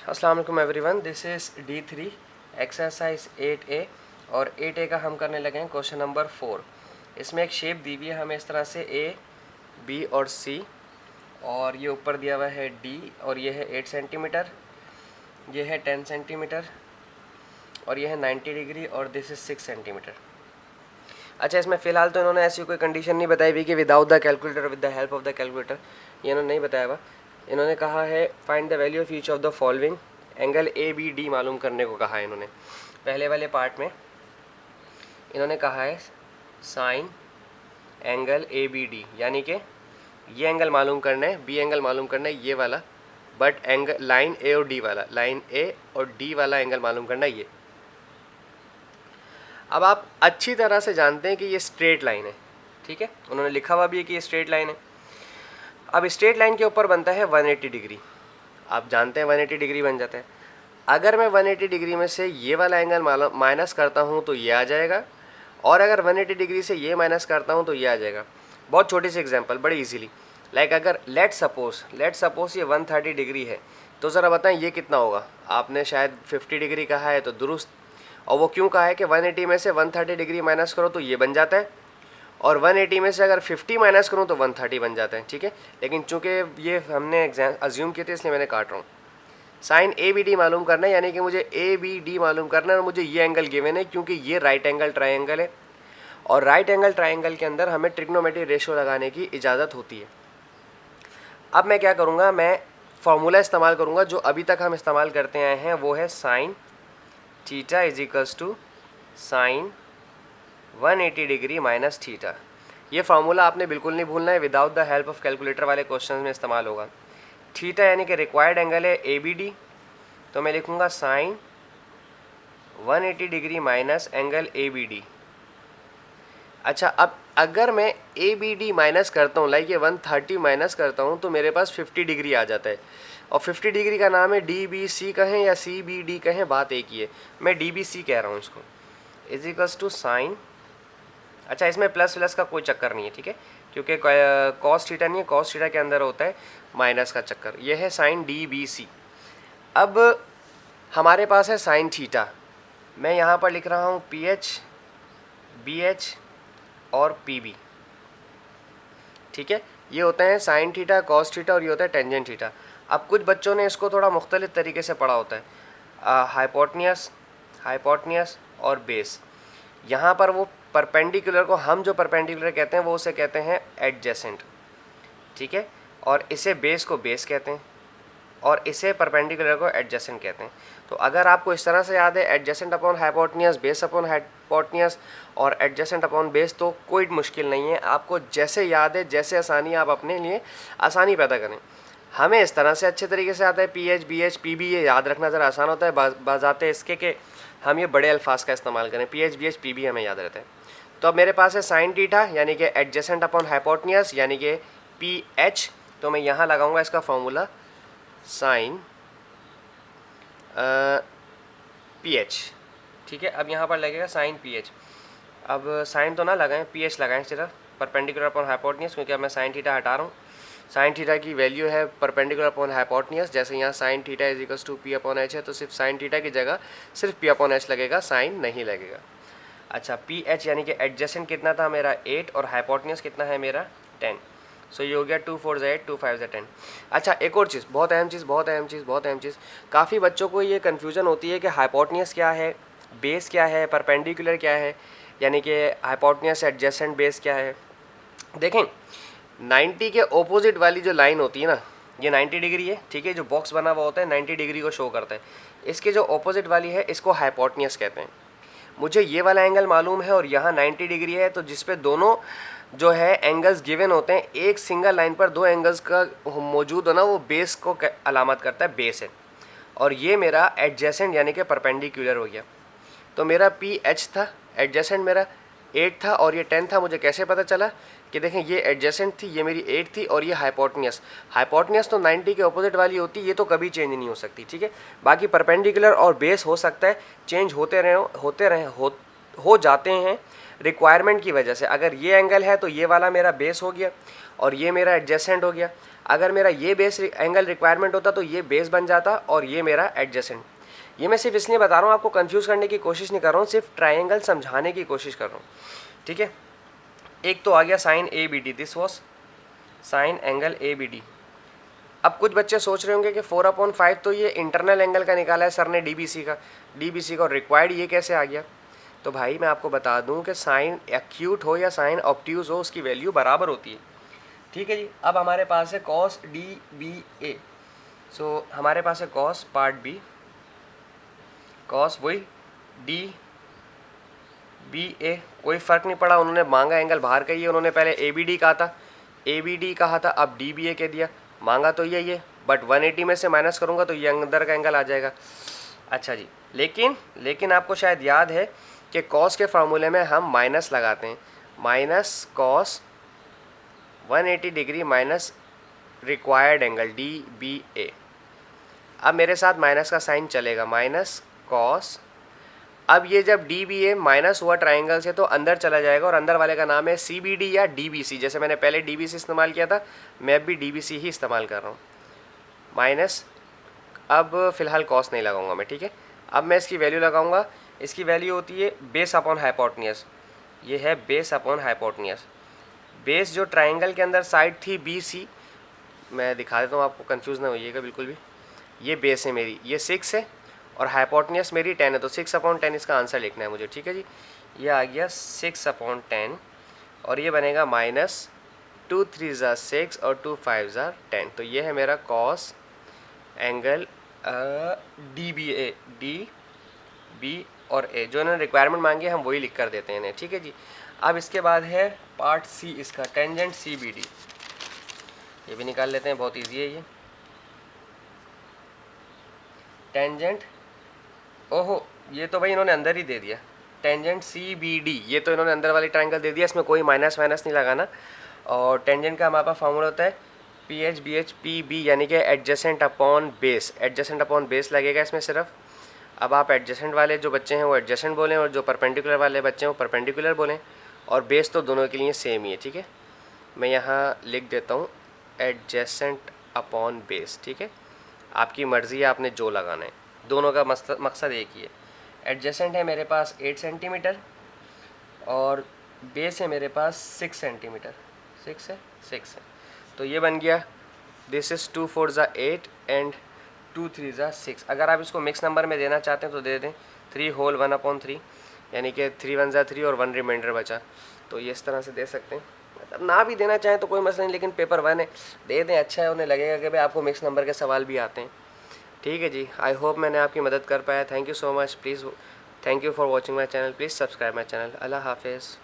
अस्सलाम वालेकुम everyone, this is D3 exercise 8A और 8A का हम करने लगे हैं क्वेश्चन नंबर 4। इसमें एक शेप दी हुई है हमें इस तरह से A, B और C, और ये ऊपर दिया हुआ है D और ये है 8 सेंटीमीटर, ये है 10 सेंटीमीटर और ये है 90 डिग्री और दिस इज़ 6 सेंटीमीटर। अच्छा, इसमें फ़िलहाल तो इन्होंने ऐसी कोई कंडीशन नहीं बताई हुई कि without the calculator, with the help of the calculator, ये इन्होंने नहीं बताया हुआ। इन्होंने कहा है find the value of each of the following, angle A B D मालूम करने को कहा है इन्होंने। पहले वाले पार्ट में इन्होंने कहा है sine angle A B D, यानी कि ये एंगल मालूम करना है, बी एंगल मालूम करना है ये वाला, बट एंगल लाइन ए और डी वाला, लाइन ए और डी वाला एंगल मालूम करना है ये। अब आप अच्छी तरह से जानते हैं कि ये स्ट्रेट लाइन है, ठीक है, उन्होंने लिखा हुआ भी है कि ये स्ट्रेट लाइन है। अब स्ट्रेट लाइन के ऊपर बनता है 180 डिग्री, आप जानते हैं 180 डिग्री बन जाता है। अगर मैं 180 डिग्री में से ये वाला एंगल माइनस करता हूँ तो ये आ जाएगा, और अगर 180 डिग्री से ये माइनस करता हूँ तो ये आ जाएगा। बहुत छोटी सी एग्जांपल, बड़ी इजीली, लाइक अगर लेट सपोज ये 130 डिग्री है, तो ज़रा बताएं ये कितना होगा। आपने शायद 50 डिग्री कहा है तो दुरुस्त, और वो क्यों कहा है कि 180 में से 130 डिग्री माइनस करो तो ये बन जाता है, और 180 में से अगर 50 माइनस करूँ तो 130 बन जाता है, ठीक है। लेकिन चूंकि ये हमने अज्यूम किए थे इसलिए मैंने काट रहा हूँ। साइन ए बी डी मालूम करना है, यानी कि मुझे ए बी डी मालूम करना है और मुझे ये एंगल गिवन है क्योंकि ये राइट एंगल ट्रायंगल है, और राइट एंगल ट्रायंगल के अंदर हमें ट्रिग्नोमेट्रिक रेशियो लगाने की इजाज़त होती है। अब मैं क्या करूँगा, मैं फार्मूला इस्तेमाल करूँगा जो अभी तक हम इस्तेमाल करते आए हैं, वो है sine theta is equals to sine 180 degree minus theta. ये फार्मूला आपने बिल्कुल नहीं भूलना है, without the help of calculator वाले क्वेश्चन में इस्तेमाल होगा। थीटा यानी कि रिक्वायर्ड एंगल है ए बी डी, तो मैं लिखूँगा sine 180 degree minus angle A B D. अच्छा, अब अगर मैं ए बी डी माइनस करता हूँ, लाइक ये 130 माइनस करता हूँ, तो मेरे पास 50 डिग्री आ जाता है, और 50 डिग्री का नाम है डी बी सी कहें या सी बी डी कहें, बात एक ही है, मैं डी बी सी कह रहा हूँ इसको, इज इक्वल्स टू साइन। अच्छा, इसमें प्लस का कोई चक्कर नहीं है, ठीक है, क्योंकि कॉस थीटा नहीं है, कॉस थीटा के अंदर होता है माइनस का चक्कर। यह है साइन डी बी सी। अब हमारे पास है साइन थीटा, मैं यहाँ पर लिख रहा हूँ पी एच, बी एच और पी बी, ठीक है। ये होते हैं साइन थीटा, कॉस थीटा, और ये होता है टेंजेंट थीटा। अब कुछ बच्चों ने इसको थोड़ा मुख्तलिफ तरीके से पढ़ा होता है, हाइपोटनियस और बेस। यहाँ पर वो परपेंडिकुलर को, हम जो परपेंडिकुलर कहते हैं वो उसे कहते हैं एडजेसेंट, ठीक है, और इसे बेस को बेस कहते हैं, और इसे परपेंडिकुलर को एडजेसेंट कहते हैं। तो अगर आपको इस तरह से याद है adjacent upon hypotenuse, base upon hypotenuse और एडजेसेंट अपॉन बेस, तो कोई मुश्किल नहीं है, आपको जैसे याद है, जैसे आसानी, आप अपने लिए आसानी पैदा करें। हमें इस तरह से अच्छे तरीके से आता है P H, B H, P B, ये याद रखना ज़रा आसान होता है बाज़ाते इसके कि हम ये बड़े अल्फाज का इस्तेमाल करें। P H, B H, P B हमें याद रहता है। तो अब मेरे पास है साइन थीटा यानी कि एडजेसेंट अपॉन हाइपोटनियस यानी कि पी एच, तो मैं यहाँ लगाऊंगा इसका फॉर्मूला साइन पी एच, ठीक है। अब यहाँ पर लगेगा साइन पी एच। अब साइन तो ना लगाएं, पी एच लगाएं सिर्फ, परपेंडिकुलर अपॉन हाइपोटनियस, क्योंकि अब मैं साइन थीटा हटा रहा हूँ। साइन थीटा की वैल्यू है परपेंडिकुलर अपॉन हाइपोटनियस, जैसे यहाँ sine theta is equals to P upon H है, तो सिर्फ साइन थीटा की जगह सिर्फ पी अपॉन एच लगेगा, साइन नहीं लगेगा। अच्छा, पी एच यानी कि एडजेसेंट कितना था मेरा 8 और हाइपोटनियस कितना है मेरा 10, सो ये हो गया 2 4 8, 2 5 10। अच्छा, एक और चीज़, बहुत अहम चीज़, काफ़ी बच्चों को ये कन्फ्यूज़न होती है कि हाइपोटनियस क्या है, बेस क्या है, परपेंडिकुलर क्या है, यानी कि हाइपोटनियस एडजेसेंट बेस क्या है। देखें, 90 के ऑपोजिट वाली जो लाइन होती है ना, ये 90 डिग्री है, ठीक है, जो बॉक्स बना हुआ होता है 90 डिग्री को शो करता है। इसके जो ऑपोजिट वाली है इसको हाइपोटनियस कहते हैं। मुझे ये वाला एंगल मालूम है और यहाँ 90 डिग्री है, तो जिस पे दोनों जो है एंगल्स गिवन होते हैं, एक सिंगल लाइन पर दो एंगल्स का मौजूद होना, वो बेस को अलामत करता है, बेस है। और ये मेरा एडजेसेंट यानी कि परपेंडिकुलर हो गया। तो मेरा पी एच था, एडजेसेंट मेरा 8 था और ये 10 था। मुझे कैसे पता चला कि देखें ये एडजेसेंट थी, ये मेरी 8 थी, और ये हाइपोटनियस तो 90 के ऑपोजिट वाली होती है, ये तो कभी चेंज नहीं हो सकती, ठीक है। बाकी परपेंडिकुलर और बेस हो सकता है, चेंज हो जाते हैं, रिक्वायरमेंट की वजह से। अगर ये एंगल है तो ये वाला मेरा बेस हो गया और ये मेरा एडजेसेंट हो गया। अगर मेरा ये बेस एंगल रिक्वायरमेंट होता तो ये बेस बन जाता और ये मेरा एडजेसेंट। ये मैं सिर्फ इसलिए बता रहा हूँ, आपको कंफ्यूज करने की कोशिश नहीं कर रहा हूँ, सिर्फ ट्राइंगल समझाने की कोशिश कर रहा हूँ, ठीक है। एक तो आ गया sine A B D, this was sine angle A B D. अब कुछ बच्चे सोच रहे होंगे कि 4/5 तो ये इंटरनल एंगल का निकाला है सर ने डीबीसी का, और रिक्वायर्ड ये कैसे आ गया। तो भाई मैं आपको बता दूं कि साइन एक्यूट हो या साइन ऑब्ट्यूज हो, उसकी वैल्यू बराबर होती है, ठीक है जी। अब हमारे पास है कॉस डी बी ए, सो हमारे पास है कॉस पार्ट बी, कॉस वही डी बी ए, कोई फ़र्क नहीं पड़ा, उन्होंने मांगा एंगल बाहर का ही है, उन्होंने पहले ए बी डी कहा था, ए बी डी कहा था, अब डी बी ए कह दिया, मांगा तो यही है, बट 180 में से माइनस करूँगा तो ये अंदर का एंगल आ जाएगा। अच्छा जी, लेकिन आपको शायद याद है कि कॉस के फार्मूले में हम माइनस लगाते हैं, minus cos 180 degree minus required angle D B A. अब मेरे साथ माइनस का साइन चलेगा, माइनस कॉस, अब ये जब डी बी ए माइनस हुआ ट्राइंगल से तो अंदर चला जाएगा और अंदर वाले का नाम है सी बी डी या डी बी सी। जैसे मैंने पहले डी बी सी इस्तेमाल किया था, मैं अब भी डी बी सी ही इस्तेमाल कर रहा हूँ। माइनस, अब फ़िलहाल कॉस नहीं लगाऊंगा मैं, ठीक है। अब मैं इसकी वैल्यू लगाऊंगा, इसकी वैल्यू होती है बेस अपॉन हाइपोटेन्यूज, ये है बेस अपॉन हाइपोटेन्यूज। बेस जो ट्राइंगल के अंदर साइड थी बी सी, मैं दिखा देता हूँ आपको, कंफ्यूज ना होइएगा बिल्कुल भी। ये बेस है मेरी, ये 6 है और हाइपोटेन्यूज मेरी 10 है, तो 6/10 इसका आंसर लिखना है मुझे, ठीक है जी। ये आ गया 6/10 और ये बनेगा माइनस 2 3 ज़ा 6 और 2 5 ज़ा 10। तो ये है मेरा कॉस एंगल डी बी ए, डी बी और ए, जो इन्होंने रिक्वायरमेंट मांगी हम वही लिख कर देते हैं इन्हें, ठीक है जी। अब इसके बाद है पार्ट सी इसका, टेंजेंट सी बी डी, ये भी निकाल लेते हैं, बहुत ईजी है ये। टेंजेंट, ओहो ये तो भाई इन्होंने अंदर ही दे दिया, टेंजेंट सी बी डी, ये तो इन्होंने अंदर वाली ट्राइंगल दे दिया, इसमें कोई माइनस वाइनस नहीं लगाना। और टेंजेंट का हमारे पास फार्मूला होता है P H B H P B, यानी कि adjacent upon base, adjacent upon base लगेगा इसमें सिर्फ। अब आप एडजेसेंट वाले जो बच्चे हैं वो एडजेसेंट बोलें और जो परपेंडिकुलर वाले बच्चे हैं वो परपेंडिकुलर बोलें, और बेस तो दोनों के लिए सेम ही है, ठीक है। मैं यहाँ लिख देता हूँ एडजेसेंट अपॉन बेस, ठीक है। आपकी मर्ज़ी है आपने जो लगाना है, दोनों का मकसद एक ही है। एडजेसेंट है मेरे पास 8 सेंटीमीटर और बेस है मेरे पास 6 सेंटीमीटर, 6 है, तो ये बन गया दिस इज़ 2 4 ज़ा 8 एंड 2 3 ज़ा 6। अगर आप इसको मिक्स नंबर में देना चाहते हैं तो दे दें 3 होल 1/3, यानी कि 3 1 ज़ा 3 और 1 रिमाइंडर बचा, तो ये इस तरह से दे सकते हैं। मतलब ना भी देना चाहें तो कोई मसला नहीं, लेकिन पेपर 1 है, दे दें, अच्छा है, उन्हें लगेगा कि भाई आपको मिक्स नंबर के सवाल भी आते हैं, ठीक है जी। आई होप मैंने आपकी मदद कर पाया। Thank you so much, please thank you for watching my channel, please subscribe my channel. अल्लाह हाफिज़।